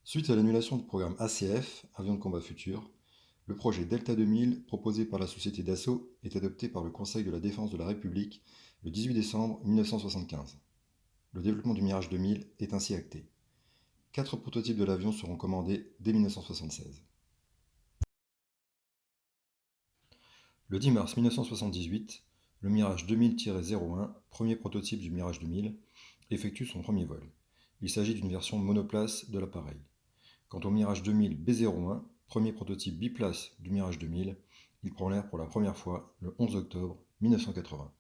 Suite à l'annulation du programme ACF, Avions de combat futur, le projet Delta 2000, proposé par la société Dassault, est adopté par le Conseil de la Défense de la République le 18 décembre 1975. Le développement du Mirage 2000 est ainsi acté. 4 prototypes de l'avion seront commandés dès 1976. Le 10 mars 1978, le Mirage 2000-01, premier prototype du Mirage 2000, effectue son premier vol. Il s'agit d'une version monoplace de l'appareil. Quant au Mirage 2000 B01, premier prototype biplace du Mirage 2000, il prend l'air pour la première fois le 11 octobre 1980.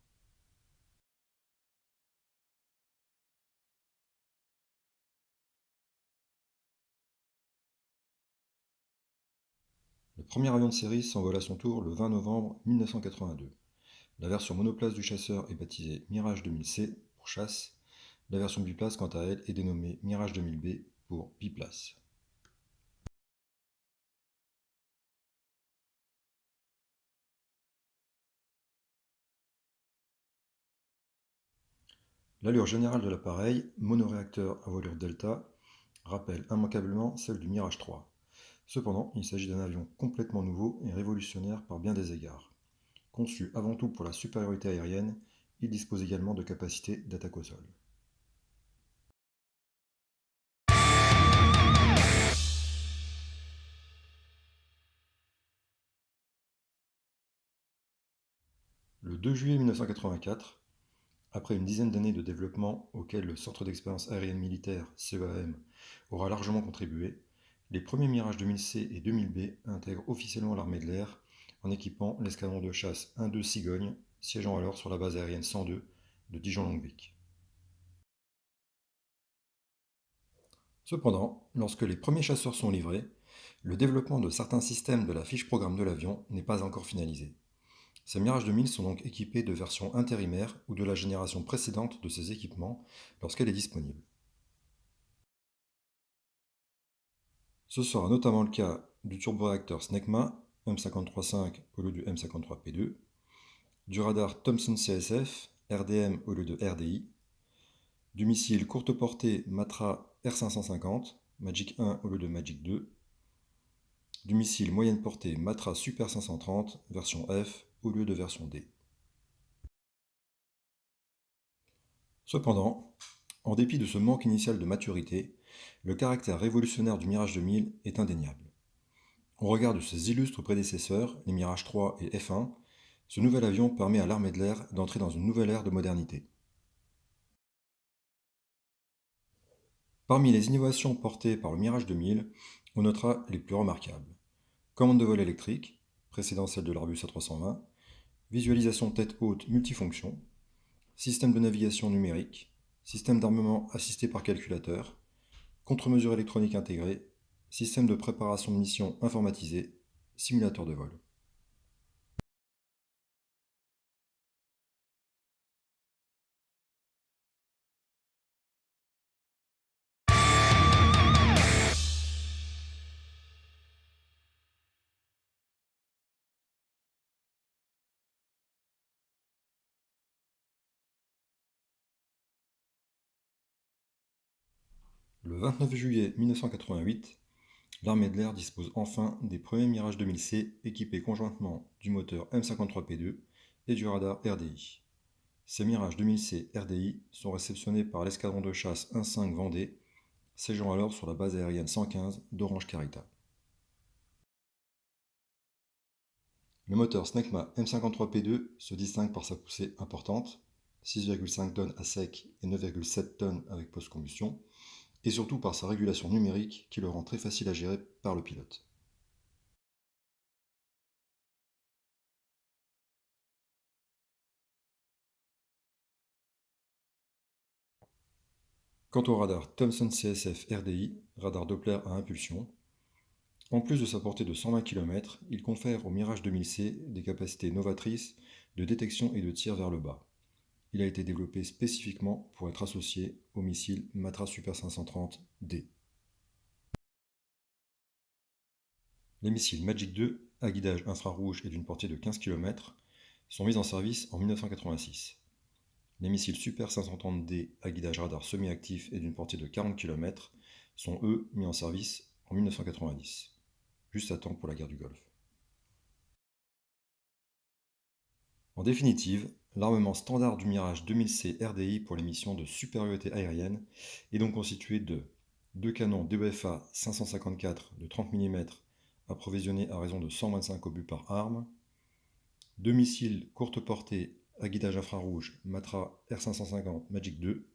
Le premier avion de série s'envole à son tour le 20 novembre 1982. La version monoplace du chasseur est baptisée Mirage 2000C pour chasse. La version biplace, quant à elle, est dénommée Mirage 2000B pour biplace. L'allure générale de l'appareil, monoréacteur à voilure delta, rappelle immanquablement celle du Mirage 3. Cependant, il s'agit d'un avion complètement nouveau et révolutionnaire par bien des égards. Conçu avant tout pour la supériorité aérienne, il dispose également de capacités d'attaque au sol. Le 2 juillet 1984, après une dizaine d'années de développement auquel le Centre d'expérience aérienne militaire, CEAM, aura largement contribué, les premiers Mirage 2000C et 2000B intègrent officiellement l'armée de l'air en équipant l'escadron de chasse 1-2 Cigogne, siégeant alors sur la base aérienne 102 de Dijon-Longwick. Cependant, lorsque les premiers chasseurs sont livrés, le développement de certains systèmes de la fiche programme de l'avion n'est pas encore finalisé. Ces Mirage 2000 sont donc équipés de versions intérimaires ou de la génération précédente de ces équipements lorsqu'elle est disponible. Ce sera notamment le cas du turboréacteur Snecma M53.5 au lieu du M53P2, du radar Thomson CSF RDM au lieu de RDI, du missile courte portée Matra R550 Magic 1 au lieu de Magic 2, du missile moyenne portée Matra Super 530 version F au lieu de version D. Cependant, en dépit de ce manque initial de maturité, le caractère révolutionnaire du Mirage 2000 est indéniable. Au regard de ses illustres prédécesseurs, les Mirage 3 et F1, ce nouvel avion permet à l'armée de l'air d'entrer dans une nouvelle ère de modernité. Parmi les innovations portées par le Mirage 2000, on notera les plus remarquables. Commande de vol électrique, précédant celle de l'Airbus A320, visualisation tête haute multifonction, système de navigation numérique, système d'armement assisté par calculateur, contre-mesure électronique intégrée, système de préparation de mission informatisé, simulateur de vol. Le 29 juillet 1988, l'armée de l'air dispose enfin des premiers Mirage 2000C équipés conjointement du moteur M53P2 et du radar RDI. Ces Mirage 2000C RDI sont réceptionnés par l'escadron de chasse 1-5 Vendée, siégeant alors sur la base aérienne 115 d'Orange Carita. Le moteur Snecma M53P2 se distingue par sa poussée importante, 6,5 tonnes à sec et 9,7 tonnes avec post-combustion, et surtout par sa régulation numérique qui le rend très facile à gérer par le pilote. Quant au radar Thomson CSF RDI, radar Doppler à impulsion, en plus de sa portée de 120 km, il confère au Mirage 2000C des capacités novatrices de détection et de tir vers le bas. Il a été développé spécifiquement pour être associé au missile Matra Super 530D. Les missiles Magic 2, à guidage infrarouge et d'une portée de 15 km, sont mis en service en 1986. Les missiles Super 530D à guidage radar semi-actif et d'une portée de 40 km sont eux mis en service en 1990, juste à temps pour la guerre du Golfe. En définitive, l'armement standard du Mirage 2000C RDI pour les missions de supériorité aérienne est donc constitué de deux canons DEFA 554 de 30 mm approvisionnés à raison de 125 obus par arme, deux missiles courte portée à guidage infrarouge Matra R550 Magic 2,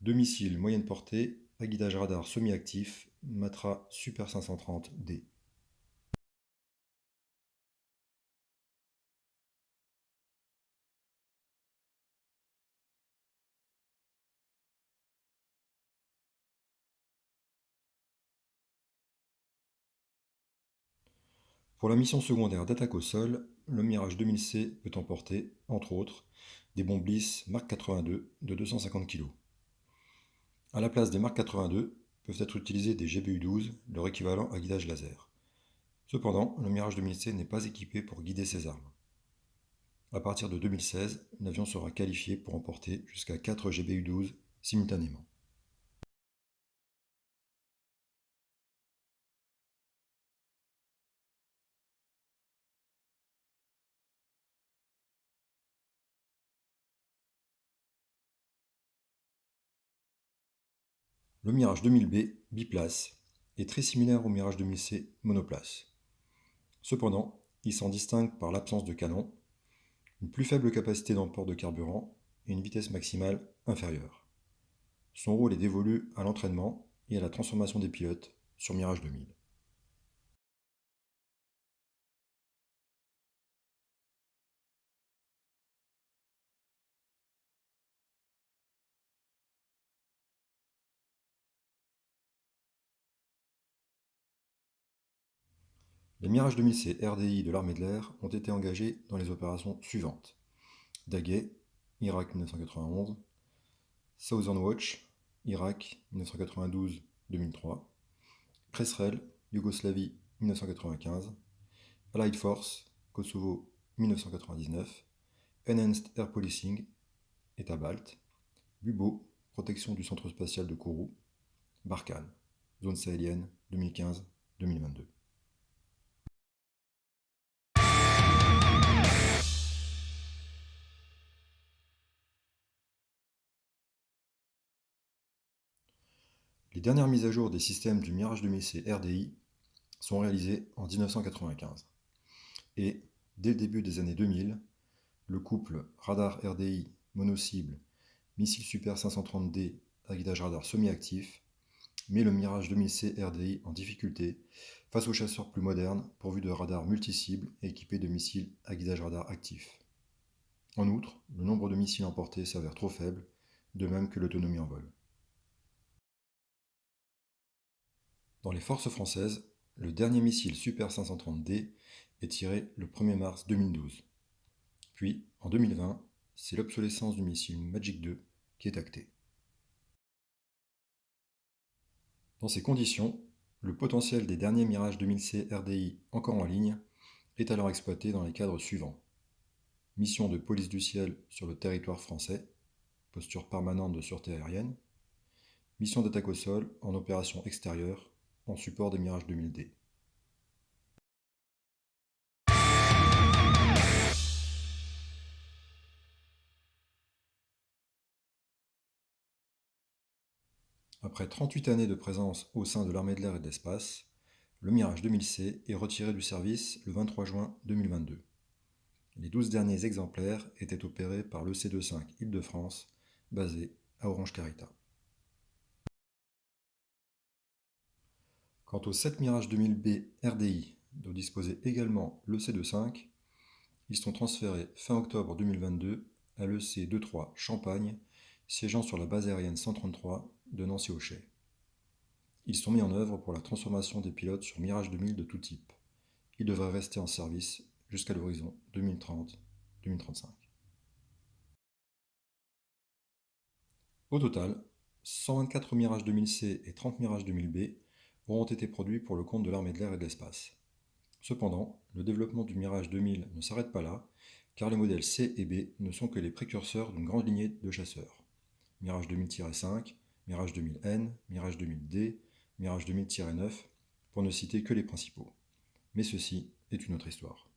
deux missiles moyenne portée à guidage radar semi-actif Matra Super 530D. Pour la mission secondaire d'attaque au sol, le Mirage 2000C peut emporter, entre autres, des bombes Bliss Mark 82 de 250 kg. À la place des Mark 82, peuvent être utilisés des GBU-12, leur équivalent à guidage laser. Cependant, le Mirage 2000C n'est pas équipé pour guider ses armes. À partir de 2016, l'avion sera qualifié pour emporter jusqu'à 4 GBU-12 simultanément. Le Mirage 2000B, biplace, est très similaire au Mirage 2000C, monoplace. Cependant, il s'en distingue par l'absence de canon, une plus faible capacité d'emport de carburant et une vitesse maximale inférieure. Son rôle est dévolu à l'entraînement et à la transformation des pilotes sur Mirage 2000. Les Mirage 2000C RDI de l'armée de l'air ont été engagés dans les opérations suivantes: Daguet, Irak 1991, Southern Watch, Irak 1992-2003, Cresrel, Yougoslavie 1995, Allied Force, Kosovo 1999, Enhanced Air Policing, État balte, Bubo, protection du centre spatial de Kourou, Barkhane, zone sahélienne 2015-2022. Les dernières mises à jour des systèmes du Mirage 2000C RDI sont réalisées en 1995. Et, dès le début des années 2000, le couple radar RDI monocible missile Super 530D à guidage radar semi-actif met le Mirage 2000C RDI en difficulté face aux chasseurs plus modernes pourvus de radars multicibles et équipés de missiles à guidage radar actif. En outre, le nombre de missiles emportés s'avère trop faible, de même que l'autonomie en vol. Dans les forces françaises, le dernier missile Super 530D est tiré le 1er mars 2012. Puis, en 2020, c'est l'obsolescence du missile Magic 2 qui est actée. Dans ces conditions, le potentiel des derniers Mirage 2000C RDI encore en ligne est alors exploité dans les cadres suivants: mission de police du ciel sur le territoire français, posture permanente de sûreté aérienne, mission d'attaque au sol en opération extérieure, en support des Mirage 2000D. Après 38 années de présence au sein de l'armée de l'air et de l'espace, le Mirage 2000C est retiré du service le 23 juin 2022. Les 12 derniers exemplaires étaient opérés par l'EC25 Île-de-France, basé à Orange-Carita. Quant aux 7 Mirage 2000B RDI, dont disposait également l'EC25, ils sont transférés fin octobre 2022 à l'EC23 Champagne, siégeant sur la base aérienne 133 de Nancy-Ochet. Ils sont mis en œuvre pour la transformation des pilotes sur Mirage 2000 de tout type. Ils devraient rester en service jusqu'à l'horizon 2030-2035. Au total, 124 Mirage 2000C et 30 Mirage 2000B auront été produits pour le compte de l'armée de l'air et de l'espace. Cependant, le développement du Mirage 2000 ne s'arrête pas là, car les modèles C et B ne sont que les précurseurs d'une grande lignée de chasseurs. Mirage 2000-5, Mirage 2000N, Mirage 2000D, Mirage 2000-9, pour ne citer que les principaux. Mais ceci est une autre histoire.